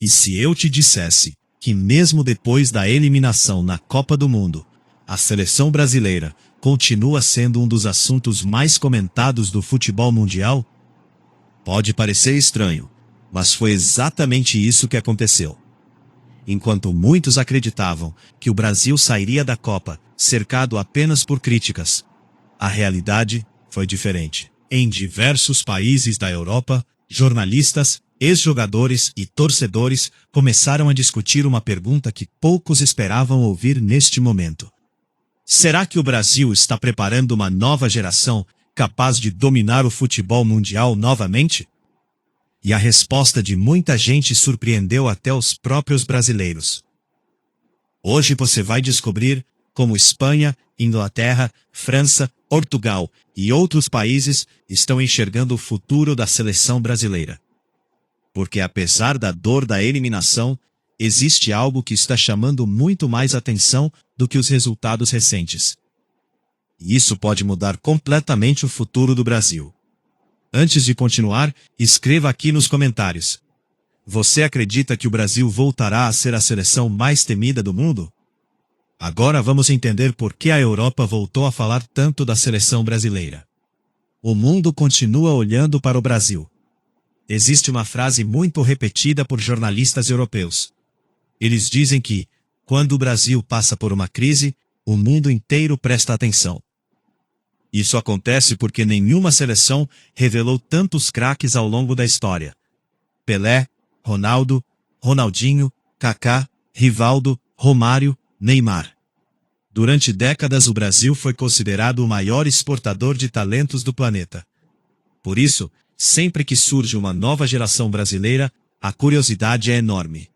E se eu te dissesse que mesmo depois da eliminação na Copa do Mundo, a seleção brasileira continua sendo um dos assuntos mais comentados do futebol mundial? Pode parecer estranho, mas foi exatamente isso que aconteceu. Enquanto muitos acreditavam que o Brasil sairia da Copa cercado apenas por críticas, a realidade foi diferente. Em diversos países da Europa, jornalistas, ex-jogadores e torcedores começaram a discutir uma pergunta que poucos esperavam ouvir neste momento. Será que o Brasil está preparando uma nova geração capaz de dominar o futebol mundial novamente? E a resposta de muita gente surpreendeu até os próprios brasileiros. Hoje você vai descobrir como Espanha, Inglaterra, França, Portugal e outros países estão enxergando o futuro da seleção brasileira. Porque apesar da dor da eliminação, existe algo que está chamando muito mais atenção do que os resultados recentes. E isso pode mudar completamente o futuro do Brasil. Antes de continuar, escreva aqui nos comentários. Você acredita que o Brasil voltará a ser a seleção mais temida do mundo? Agora vamos entender por que a Europa voltou a falar tanto da seleção brasileira. O mundo continua olhando para o Brasil. Existe uma frase muito repetida por jornalistas europeus. Eles dizem que, quando o Brasil passa por uma crise, o mundo inteiro presta atenção. Isso acontece porque nenhuma seleção revelou tantos craques ao longo da história. Pelé, Ronaldo, Ronaldinho, Kaká, Rivaldo, Romário, Neymar. Durante décadas o Brasil foi considerado o maior exportador de talentos do planeta. Por isso, sempre que surge uma nova geração brasileira, a curiosidade é enorme.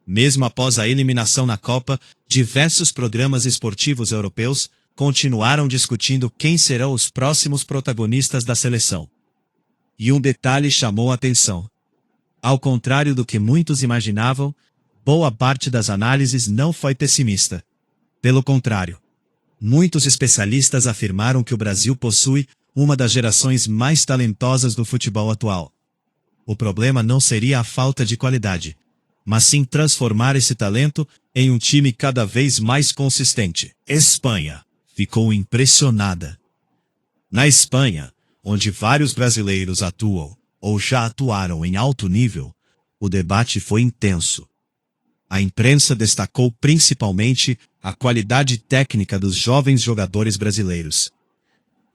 Mesmo após a eliminação na Copa, diversos programas esportivos europeus continuaram discutindo quem serão os próximos protagonistas da seleção. E um detalhe chamou a atenção. Ao contrário do que muitos imaginavam, boa parte das análises não foi pessimista. Pelo contrário, muitos especialistas afirmaram que o Brasil possui uma das gerações mais talentosas do futebol atual. O problema não seria a falta de qualidade, mas sim transformar esse talento em um time cada vez mais consistente. Espanha ficou impressionada. Na Espanha, onde vários brasileiros atuam ou já atuaram em alto nível, o debate foi intenso. A imprensa destacou principalmente a qualidade técnica dos jovens jogadores brasileiros.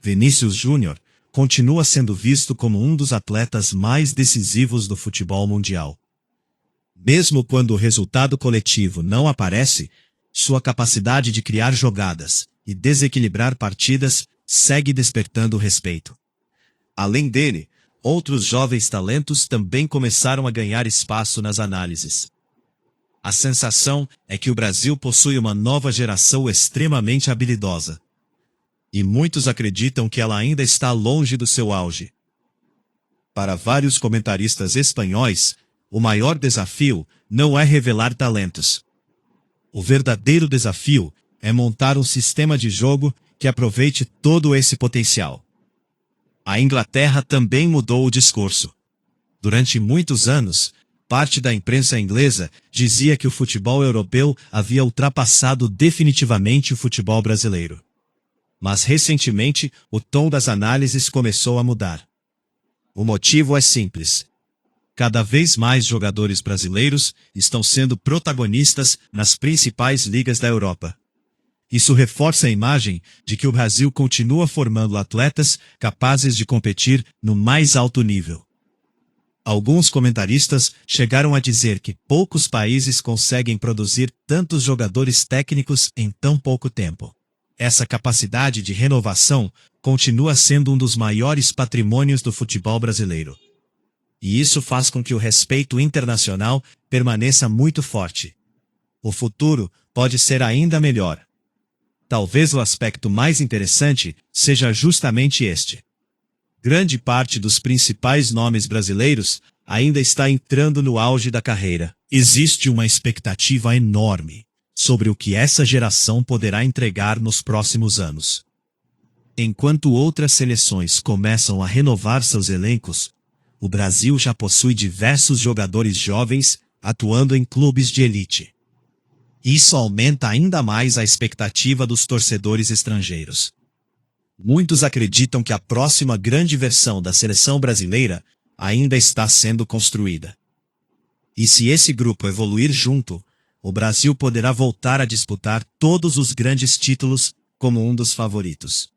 Vinícius Júnior continua sendo visto como um dos atletas mais decisivos do futebol mundial. Mesmo quando o resultado coletivo não aparece, sua capacidade de criar jogadas e desequilibrar partidas segue despertando respeito. Além dele, outros jovens talentos também começaram a ganhar espaço nas análises. A sensação é que o Brasil possui uma nova geração extremamente habilidosa. E muitos acreditam que ela ainda está longe do seu auge. Para vários comentaristas espanhóis, o maior desafio não é revelar talentos. O verdadeiro desafio é montar um sistema de jogo que aproveite todo esse potencial. A Inglaterra também mudou o discurso. Durante muitos anos, parte da imprensa inglesa dizia que o futebol europeu havia ultrapassado definitivamente o futebol brasileiro. Mas recentemente, o tom das análises começou a mudar. O motivo é simples. Cada vez mais jogadores brasileiros estão sendo protagonistas nas principais ligas da Europa. Isso reforça a imagem de que o Brasil continua formando atletas capazes de competir no mais alto nível. Alguns comentaristas chegaram a dizer que poucos países conseguem produzir tantos jogadores técnicos em tão pouco tempo. Essa capacidade de renovação continua sendo um dos maiores patrimônios do futebol brasileiro. E isso faz com que o respeito internacional permaneça muito forte. O futuro pode ser ainda melhor. Talvez o aspecto mais interessante seja justamente este. Grande parte dos principais nomes brasileiros ainda está entrando no auge da carreira. Existe uma expectativa enorme sobre o que essa geração poderá entregar nos próximos anos. Enquanto outras seleções começam a renovar seus elencos, o Brasil já possui diversos jogadores jovens atuando em clubes de elite. Isso aumenta ainda mais a expectativa dos torcedores estrangeiros. Muitos acreditam que a próxima grande versão da seleção brasileira ainda está sendo construída. E se esse grupo evoluir junto, o Brasil poderá voltar a disputar todos os grandes títulos como um dos favoritos.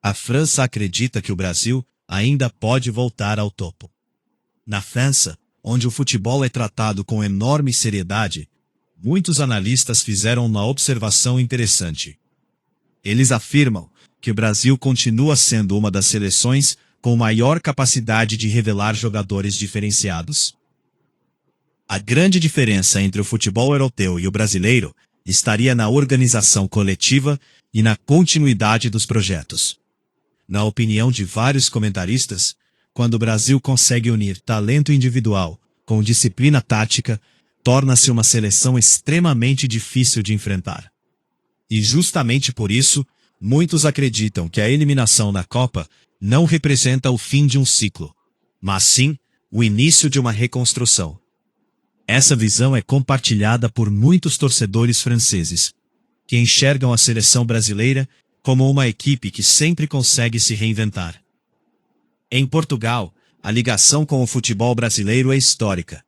A França acredita que o Brasil ainda pode voltar ao topo. Na França, onde o futebol é tratado com enorme seriedade, muitos analistas fizeram uma observação interessante. Eles afirmam que o Brasil continua sendo uma das seleções com maior capacidade de revelar jogadores diferenciados. A grande diferença entre o futebol europeu e o brasileiro estaria na organização coletiva e na continuidade dos projetos. Na opinião de vários comentaristas, quando o Brasil consegue unir talento individual com disciplina tática, torna-se uma seleção extremamente difícil de enfrentar. E justamente por isso, muitos acreditam que a eliminação na Copa não representa o fim de um ciclo, mas sim o início de uma reconstrução. Essa visão é compartilhada por muitos torcedores franceses, que enxergam a seleção brasileira como uma equipe que sempre consegue se reinventar. Em Portugal, a ligação com o futebol brasileiro é histórica.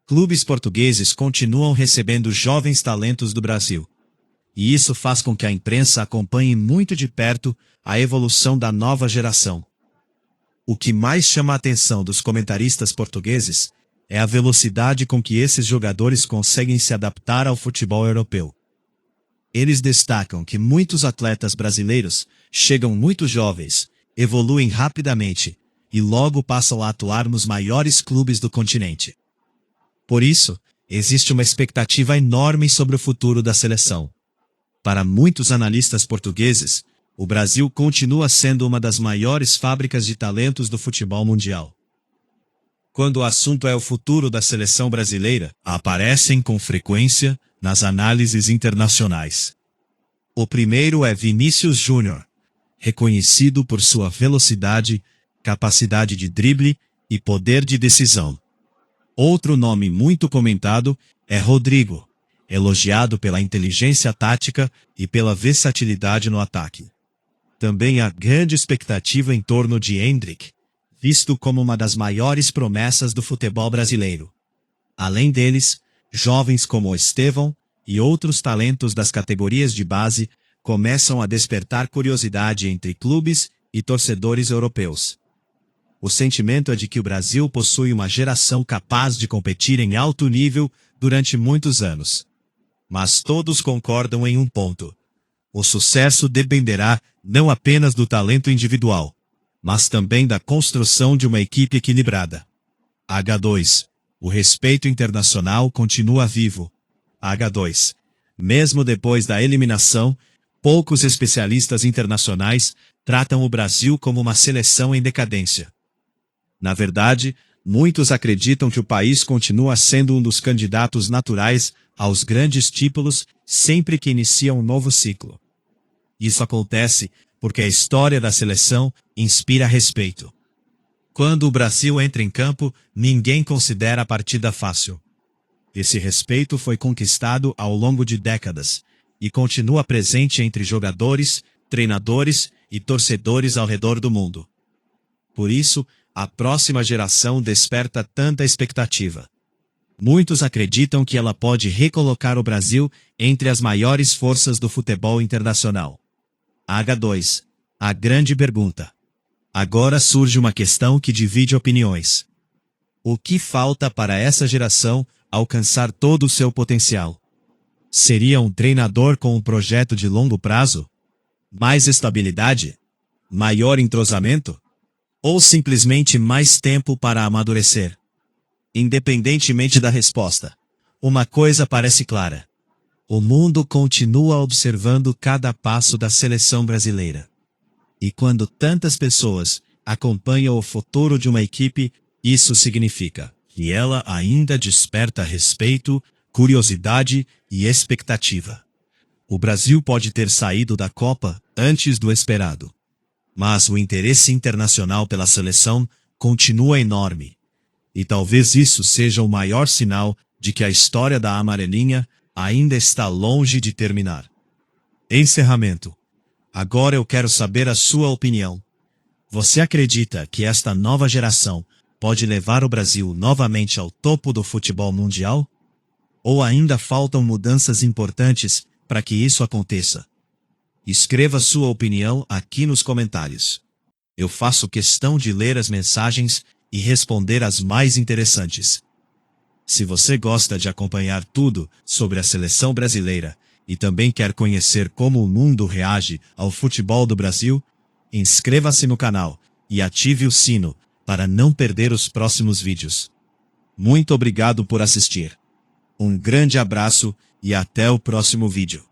Clubes portugueses continuam recebendo jovens talentos do Brasil. E isso faz com que a imprensa acompanhe muito de perto a evolução da nova geração. O que mais chama a atenção dos comentaristas portugueses é a velocidade com que esses jogadores conseguem se adaptar ao futebol europeu. Eles destacam que muitos atletas brasileiros chegam muito jovens, evoluem rapidamente e logo passam a atuar nos maiores clubes do continente. Por isso, existe uma expectativa enorme sobre o futuro da seleção. Para muitos analistas portugueses, o Brasil continua sendo uma das maiores fábricas de talentos do futebol mundial. Quando o assunto é o futuro da seleção brasileira, aparecem com frequência nas análises internacionais. O primeiro é Vinícius Júnior, reconhecido por sua velocidade, capacidade de drible e poder de decisão. Outro nome muito comentado é Rodrigo, elogiado pela inteligência tática e pela versatilidade no ataque. Também há grande expectativa em torno de Endrick, visto como uma das maiores promessas do futebol brasileiro. Além deles, jovens como Estevão e outros talentos das categorias de base começam a despertar curiosidade entre clubes e torcedores europeus. O sentimento é de que o Brasil possui uma geração capaz de competir em alto nível durante muitos anos. Mas todos concordam em um ponto. O sucesso dependerá não apenas do talento individual, mas também da construção de uma equipe equilibrada. H2. O respeito internacional continua vivo. H2. Mesmo depois da eliminação, poucos especialistas internacionais tratam o Brasil como uma seleção em decadência. Na verdade, muitos acreditam que o país continua sendo um dos candidatos naturais aos grandes títulos sempre que inicia um novo ciclo. Isso acontece porque a história da seleção inspira respeito. Quando o Brasil entra em campo, ninguém considera a partida fácil. Esse respeito foi conquistado ao longo de décadas e continua presente entre jogadores, treinadores e torcedores ao redor do mundo. Por isso, a próxima geração desperta tanta expectativa. Muitos acreditam que ela pode recolocar o Brasil entre as maiores forças do futebol internacional. H2. A grande pergunta. Agora surge uma questão que divide opiniões. O que falta para essa geração alcançar todo o seu potencial? Seria um treinador com um projeto de longo prazo? Mais estabilidade? Maior entrosamento? Ou simplesmente mais tempo para amadurecer? Independentemente da resposta, uma coisa parece clara. O mundo continua observando cada passo da seleção brasileira. E quando tantas pessoas acompanham o futuro de uma equipe, isso significa que ela ainda desperta respeito, curiosidade e expectativa. O Brasil pode ter saído da Copa antes do esperado. Mas o interesse internacional pela seleção continua enorme. E talvez isso seja o maior sinal de que a história da amarelinha ainda está longe de terminar. Encerramento. Agora eu quero saber a sua opinião. Você acredita que esta nova geração pode levar o Brasil novamente ao topo do futebol mundial? Ou ainda faltam mudanças importantes para que isso aconteça? Escreva sua opinião aqui nos comentários. Eu faço questão de ler as mensagens e responder as mais interessantes. Se você gosta de acompanhar tudo sobre a seleção brasileira e também quer conhecer como o mundo reage ao futebol do Brasil, inscreva-se no canal e ative o sino para não perder os próximos vídeos. Muito obrigado por assistir. Um grande abraço e até o próximo vídeo.